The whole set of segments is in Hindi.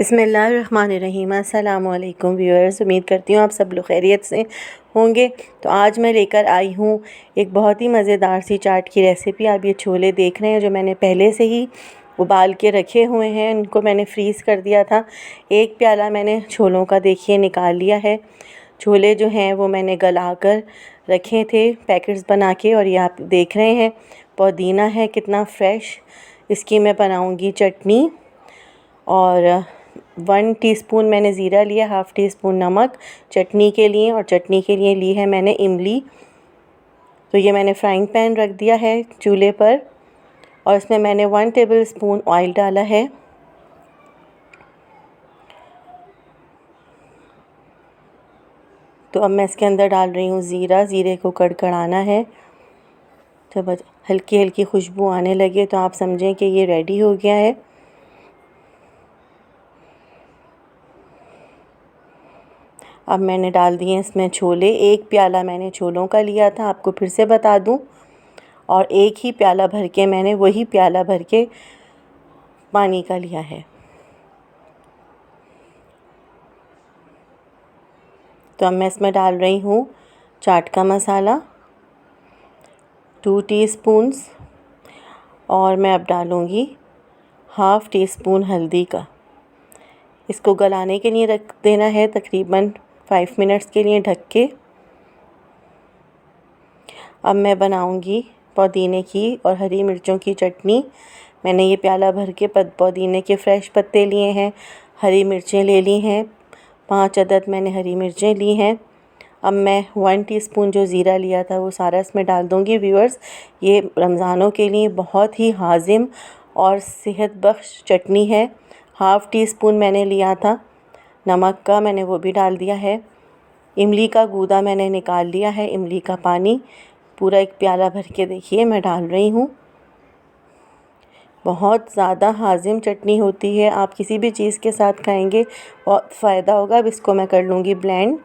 बिस्मिल्लाहिर्रहमानिर्रहीम। अस्सलामुअलैकुम व्यूअर्स, उम्मीद करती हूँ आप सब लोग खैरियत से होंगे। तो आज मैं लेकर आई हूँ एक बहुत ही मज़ेदार सी चाट की रेसिपी। आप ये छोले देख रहे हैं जो मैंने पहले से ही उबाल के रखे हुए हैं, इनको मैंने फ्रीज़ कर दिया था। एक प्याला मैंने छोलों का देखिए निकाल लिया है। छोले जो हैं वो मैंने गला कर रखे थे पैकेट्स बना के, और ये आप देख रहे हैं पुदीना है कितना फ़्रेश। इसकी मैं बनाऊँगी चटनी, और 1 टीस्पून मैंने ज़ीरा लिया, हाफ़ टी स्पून नमक चटनी के लिए, और चटनी के लिए ली है मैंने इमली। तो ये मैंने फ्राइंग पैन रख दिया है चूल्हे पर, और इसमें मैंने 1 टेबल स्पून ऑयल डाला है। तो अब मैं इसके अंदर डाल रही हूँ ज़ीरा। ज़ीरे को कड़कड़ाना है, जब हल्की हल्की खुशबू आने लगे तो आप समझें कि ये रेडी हो गया है। अब मैंने डाल दिए इसमें छोले। एक प्याला मैंने छोलों का लिया था, आपको फिर से बता दूं, और एक ही प्याला भर के मैंने वही प्याला भर के पानी का लिया है। तो अब मैं इसमें डाल रही हूँ चाट का मसाला 2 टीस्पून्स, और मैं अब डालूँगी हाफ़ टी स्पून हल्दी का। इसको गलाने के लिए रख देना है तकरीबन 5 मिनट्स के लिए ढक के। अब मैं बनाऊंगी पुदीने की और हरी मिर्चों की चटनी। मैंने ये प्याला भर के पुदीने के फ़्रेश पत्ते लिए हैं, हरी मिर्चें ले ली हैं, 5 अदद मैंने हरी मिर्चें ली हैं। अब मैं 1 टीस्पून जो ज़ीरा लिया था वो सारा इसमें डाल दूँगी। व्यूअर्स, ये रमज़ानों के लिए बहुत ही हाजिम और सेहत बख्श चटनी है। हाफ़ टी स्पून मैंने लिया था नमक का, मैंने वो भी डाल दिया है। इमली का गूदा मैंने निकाल लिया है, इमली का पानी पूरा एक प्याला भर के देखिए मैं डाल रही हूँ। बहुत ज़्यादा हाजिम चटनी होती है, आप किसी भी चीज़ के साथ खाएंगे बहुत फ़ायदा होगा। अब इसको मैं कर लूँगी ब्लेंड।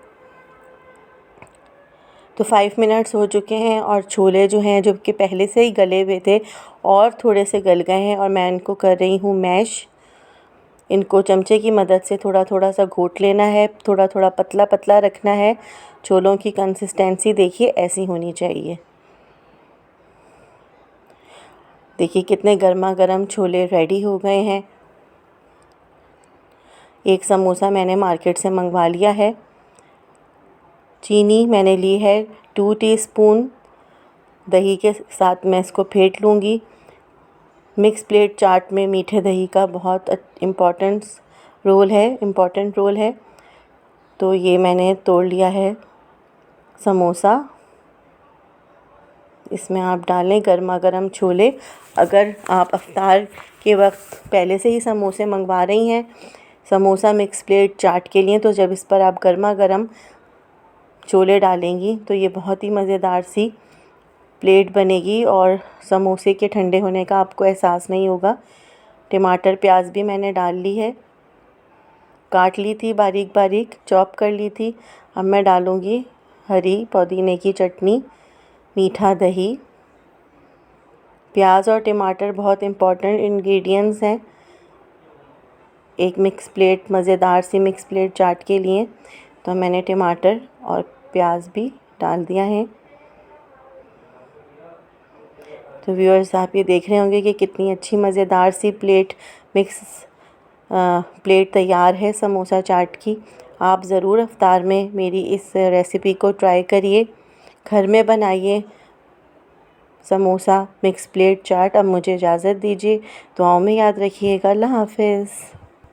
तो 5 मिनट्स हो चुके हैं, और छोले जो हैं जो कि पहले से ही गले हुए थे और थोड़े से गल गए हैं, और मैं इनको कर रही हूँ मैश। इनको चमचे की मदद से थोड़ा थोड़ा सा घोट लेना है, थोड़ा थोड़ा पतला पतला रखना है। छोलों की कंसिस्टेंसी देखिए ऐसी होनी चाहिए। देखिए कितने गर्मा गर्म छोले रेडी हो गए हैं। एक समोसा मैंने मार्केट से मंगवा लिया है। चीनी मैंने ली है 2 टीस्पून, दही के साथ मैं इसको फेंट लूँगी। मिक्स प्लेट चाट में मीठे दही का बहुत इम्पोर्टेंट रोल है। तो ये मैंने तोड़ लिया है समोसा, इसमें आप डालें गरमा गरम छोले। अगर आप इफ्तार के वक्त पहले से ही समोसे मंगवा रही हैं समोसा मिक्स प्लेट चाट के लिए, तो जब इस पर आप गरमा गरम छोले डालेंगी तो ये बहुत ही मज़ेदार सी प्लेट बनेगी, और समोसे के ठंडे होने का आपको एहसास नहीं होगा। टमाटर प्याज भी मैंने डाल ली है, काट ली थी, बारीक बारीक चॉप कर ली थी। अब मैं डालूँगी हरी पुदीने की चटनी, मीठा दही। प्याज और टमाटर बहुत इम्पॉर्टेंट इंग्रेडिएंट्स हैं एक मज़ेदार सी मिक्स प्लेट चाट के लिए। तो मैंने टमाटर और प्याज भी डाल दिया है। तो व्यूअर्स, आप ये देख रहे होंगे कि कितनी अच्छी मज़ेदार सी प्लेट तैयार है समोसा चाट की। आप ज़रूर इफ्तार में मेरी इस रेसिपी को ट्राई करिए, घर में बनाइए समोसा मिक्स प्लेट चाट। अब मुझे इजाज़त दीजिए, दुआओं में याद रखिएगा। अल्लाह हाफ़िज़।